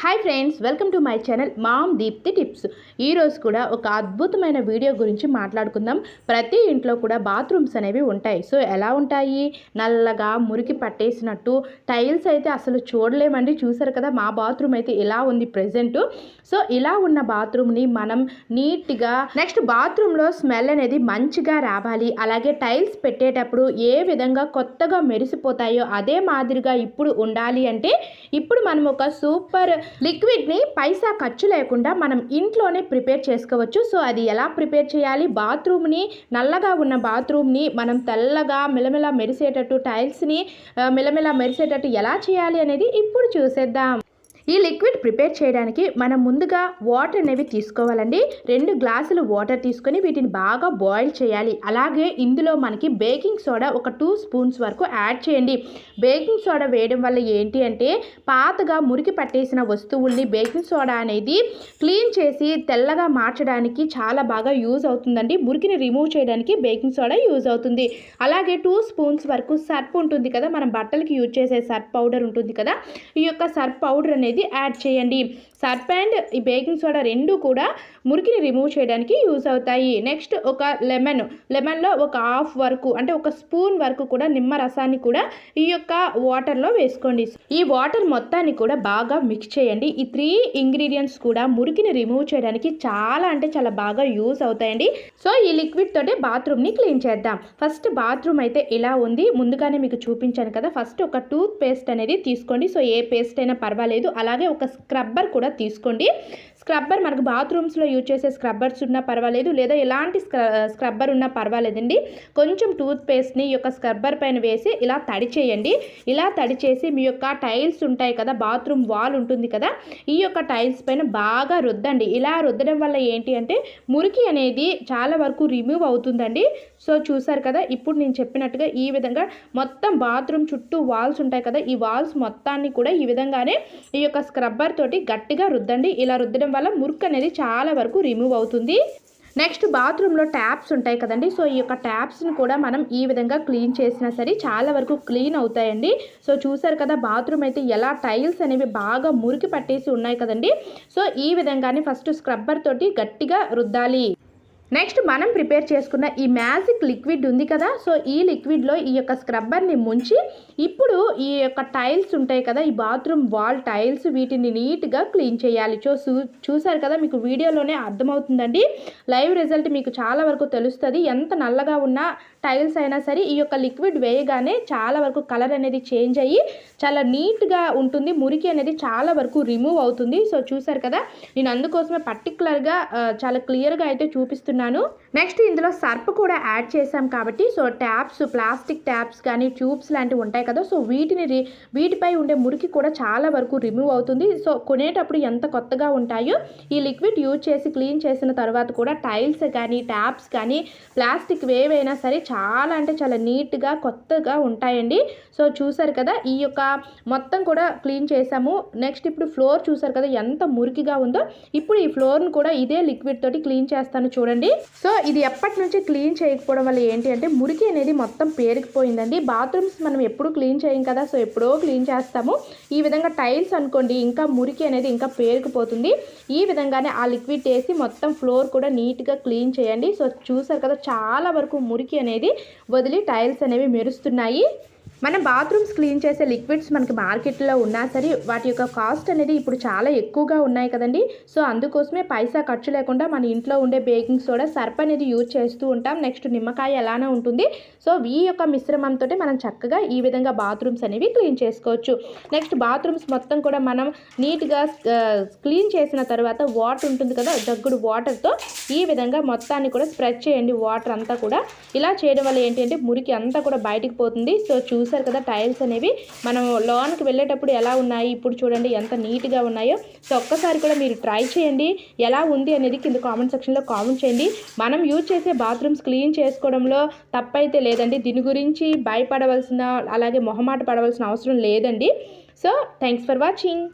Hi friends, welcome to my channel mom Deepti tips. ఈరోజు కూడా ఒక అద్భుతమైన వీడియో గురించి మాట్లాడుకుందాం. ప్రతి ఇంట్లో కూడా బాత్రూమ్స్ అనేవి ఉంటాయి. సో ఎలా ఉంటాయి? నల్లగా మురికి పట్టేసినట్టు టైల్స్ అయితే అసలు చూడలేమండి. చూసారు కదా, మా బాత్రూమ్ అయితే ఇలా ఉంది ప్రెజెంట్. సో ఇలా ఉన్న బాత్రూమ్ని మనం నీట్గా నెక్స్ట్ బాత్రూంలో స్మెల్ అనేది మంచిగా రావాలి. అలాగే టైల్స్ పెట్టేటప్పుడు ఏ విధంగా కొత్తగా మెరిసిపోతాయో అదే మాదిరిగా ఇప్పుడు ఉండాలి అంటే ఇప్పుడు మనం ఒక సూపర్ లిక్విడ్ని పైసా ఖర్చు లేకుండా మనం ఇంట్లోనే ప్రిపేర్ చేసుకోవచ్చు. సో అది ఎలా ప్రిపేర్ చేయాలి, బాత్రూమ్ని నల్లగా ఉన్న బాత్రూమ్ని మనం తెల్లగా మిలమిల మెరిసేటట్టు టైల్స్ని మిలమిల మెరిసేటట్టు ఎలా చేయాలి అనేది ఇప్పుడు చూసేద్దాం. ఈ లిక్విడ్ ప్రిపేర్ చేయడానికి మనం ముందుగా వాటర్ అనేవి తీసుకోవాలండి. 2 గ్లాసులు వాటర్ తీసుకొని వీటిని బాగా బాయిల్ చేయాలి. అలాగే ఇందులో మనకి బేకింగ్ సోడా ఒక 2 స్పూన్స్ వరకు యాడ్ చేయండి. బేకింగ్ సోడా వేయడం వల్ల ఏంటి అంటే పాతగా మురికి పట్టేసిన వస్తువుల్ని బేకింగ్ సోడా అనేది క్లీన్ చేసి తెల్లగా మార్చడానికి చాలా బాగా యూజ్ అవుతుందండి. మురికిని రిమూవ్ చేయడానికి బేకింగ్ సోడా యూజ్ అవుతుంది. అలాగే 2 స్పూన్స్ వరకు సర్ఫ్ ఉంటుంది కదా, మనం బట్టలకి యూజ్ చేసే సర్ఫ్ పౌడర్ ఉంటుంది కదా, ఈ యొక్క సర్ఫ్ పౌడర్ అనేది యాడ్ చేయండి. సర్ఫ్ అండ్ ఈ బేకింగ్ సోడా 2 కూడా మురికిని రిమూవ్ చేయడానికి యూజ్ అవుతాయి. నెక్స్ట్ ఒక లెమన్లో ఒక హాఫ్ వరకు అంటే ఒక స్పూన్ వరకు కూడా నిమ్మ రసాన్ని కూడా ఈ యొక్క వాటర్లో వేసుకోండి. ఈ వాటర్ మొత్తాన్ని కూడా బాగా మిక్స్ చేయండి. ఈ 3 ఇంగ్రీడియంట్స్ కూడా మురికిని రిమూవ్ చేయడానికి చాలా అంటే చాలా బాగా యూజ్ అవుతాయండి. సో ఈ లిక్విడ్ తోటే బాత్రూమ్ని క్లీన్ చేద్దాం. ఫస్ట్ బాత్రూమ్ అయితే ఇలా ఉంది. ముందుగానే మీకు చూపించాను కదా. ఫస్ట్ ఒక టూత్ పేస్ట్ అనేది తీసుకోండి. సో ఏ పేస్ట్ అయినా పర్వాలేదు. అలాగే ఒక స్క్రబ్బర్ కూడా తీసుకోండి. స్క్రబ్బర్ మనకు బాత్రూమ్స్లో యూజ్ చేసే స్క్రబ్బర్స్ ఉన్నా పర్వాలేదు, లేదా ఎలాంటి స్క్రబ్బర్ ఉన్నా పర్వాలేదండి. కొంచెం టూత్ పేస్ట్ని ఈ యొక్క స్క్రబ్బర్ పైన వేసి ఇలా తడి చేయండి. ఇలా తడి చేసి మీ యొక్క టైల్స్ ఉంటాయి కదా, బాత్రూమ్ వాల్ ఉంటుంది కదా, ఈ యొక్క టైల్స్ పైన బాగా రుద్దండి. ఇలా రుద్దడం వల్ల ఏంటి అంటే మురికి అనేది చాలా వరకు రిమూవ్ అవుతుందండి. సో చూసారు కదా, ఇప్పుడు నేను చెప్పినట్టుగా ఈ విధంగా మొత్తం బాత్రూమ్ చుట్టూ వాల్స్ ఉంటాయి కదా, ఈ వాల్స్ మొత్తాన్ని కూడా ఈ విధంగానే ఈ యొక్క స్క్రబ్బర్ తోటి గట్టిగా రుద్దండి. ఇలా రుద్దడం వల్ల మురికి అనేది చాలా వరకు రిమూవ్ అవుతుంది. నెక్స్ట్ బాత్రూంలో ట్యాప్స్ ఉంటాయి కదండి. సో ఈ యొక్క ట్యాప్స్ని కూడా మనం ఈ విధంగా క్లీన్ చేసినా సరే చాలా వరకు క్లీన్ అవుతాయండి. సో చూసారు కదా, బాత్రూమ్ అయితే ఎలా టైల్స్ అనేవి బాగా మురికి పట్టేసి ఉన్నాయి కదండి. సో ఈ విధంగానే ఫస్ట్ స్క్రబ్బర్ తోటి గట్టిగా రుద్దాలి. నెక్స్ట్ మనం ప్రిపేర్ చేసుకున్న ఈ మ్యాజిక్ లిక్విడ్ ఉంది కదా, సో ఈ లిక్విడ్లో ఈ యొక్క స్క్రబ్బర్ని ముంచి ఇప్పుడు ఈ యొక్క టైల్స్ ఉంటాయి కదా, ఈ బాత్రూమ్ వాల్ టైల్స్, వీటిని నీట్గా క్లీన్ చేయాలి. చూసారు కదా, మీకు వీడియోలోనే అర్థమవుతుందండి. లైవ్ రిజల్ట్ మీకు చాలా వరకు తెలుస్తుంది. ఎంత నల్లగా ఉన్న టైల్స్ అయినా సరే ఈ యొక్క లిక్విడ్ వేయగానే చాలా వరకు కలర్ అనేది చేంజ్ అయ్యి చాలా నీట్గా ఉంటుంది. మురికి అనేది చాలా వరకు రిమూవ్ అవుతుంది. సో చూసారు కదా, నేను అందుకోసమే పర్టికులర్గా చాలా క్లియర్గా అయితే చూపిస్తున్నాను. నెక్స్ట్ ఇందులో సర్ఫ్ కూడా యాడ్ చేసాం కాబట్టి సో ట్యాప్స్, ప్లాస్టిక్ ట్యాప్స్ కానీ ట్యూబ్స్ లాంటివి ఉంటాయి కదా, సో వీటిపై ఉండే మురికి కూడా చాలా వరకు రిమూవ్ అవుతుంది. సో కొనేటప్పుడు ఎంత కొత్తగా ఉంటాయో ఈ లిక్విడ్ యూజ్ చేసి క్లీన్ చేసిన తర్వాత కూడా టైల్స్ కానీ ట్యాప్స్ కానీ ప్లాస్టిక్ ఏవైనా సరే చాలా అంటే చాలా నీట్గా కొత్తగా ఉంటాయండి. సో చూసారు కదా, ఈ యొక్క మొత్తం కూడా క్లీన్ చేసాము. నెక్స్ట్ ఇప్పుడు ఫ్లోర్ చూసారు కదా ఎంత మురికిగా ఉందో. ఇప్పుడు ఈ ఫ్లోర్ను కూడా ఇదే లిక్విడ్ తోటి క్లీన్ చేస్తాను చూడండి. సో ఇది ఎప్పటి నుంచి క్లీన్ చేయకపోవడం వల్ల ఏంటి అంటే మురికి అనేది మొత్తం పేరుకుపోయిందండి. బాత్రూమ్స్ మనం ఎప్పుడు క్లీన్ చేయం కదా, సో ఎప్పుడో క్లీన్ చేస్తాము. ఈ విధంగా టైల్స్ అనుకోండి ఇంకా మురికి అనేది ఇంకా పేరుకుపోతుంది. ఈ విధంగానే ఆ లిక్విడ్ వేసి మొత్తం ఫ్లోర్ కూడా నీట్గా క్లీన్ చేయండి. సో చూసారు కదా, చాలా వరకు మురికి అనేది వదిలి టైల్స్ అనేవి మెరుస్తున్నాయి. మనం బాత్రూమ్స్ క్లీన్ చేసే లిక్విడ్స్ మనకి మార్కెట్లో ఉన్నా సరే వాటి యొక్క కాస్ట్ అనేది ఇప్పుడు చాలా ఎక్కువగా ఉన్నాయి కదండి. సో అందుకోసమే పైసా ఖర్చు లేకుండా మన ఇంట్లో ఉండే బేకింగ్ సోడా, సర్ఫ్ అనేది యూజ్ చేస్తూ ఉంటాం. నెక్స్ట్ నిమ్మకాయ ఎలానే ఉంటుంది. సో ఈ యొక్క మిశ్రమంతో మనం చక్కగా ఈ విధంగా బాత్రూమ్స్ అనేవి క్లీన్ చేసుకోవచ్చు. నెక్స్ట్ బాత్రూమ్స్ మొత్తం కూడా మనం నీట్గా క్లీన్ చేసిన తర్వాత వాటర్ ఉంటుంది కదా, దగ్గుడు వాటర్తో ఈ విధంగా మొత్తాన్ని కూడా స్ప్రెడ్ చేయండి. వాటర్ అంతా కూడా ఇలా చేయడం వల్ల ఏంటి అంటే మురికి అంతా కూడా బయటికి పోతుంది. సో చూసారు కదా, టైల్స్ అనేవి మనం లోన్కి వెళ్ళేటప్పుడు ఎలా ఉన్నాయి, ఇప్పుడు చూడండి ఎంత నీట్గా ఉన్నాయో. సో ఒక్కసారి కూడా మీరు ట్రై చేయండి. ఎలా ఉంది అనేది కింద కామెంట్ సెక్షన్లో కామెంట్ చేయండి. మనం యూజ్ చేసే బాత్రూమ్స్ క్లీన్ చేసుకోవడంలో తప్పైతే లేదండి. దీని గురించి భయపడవలసిన అలాగే మొహమాట పడవలసిన అవసరం లేదండి. So thanks for watching.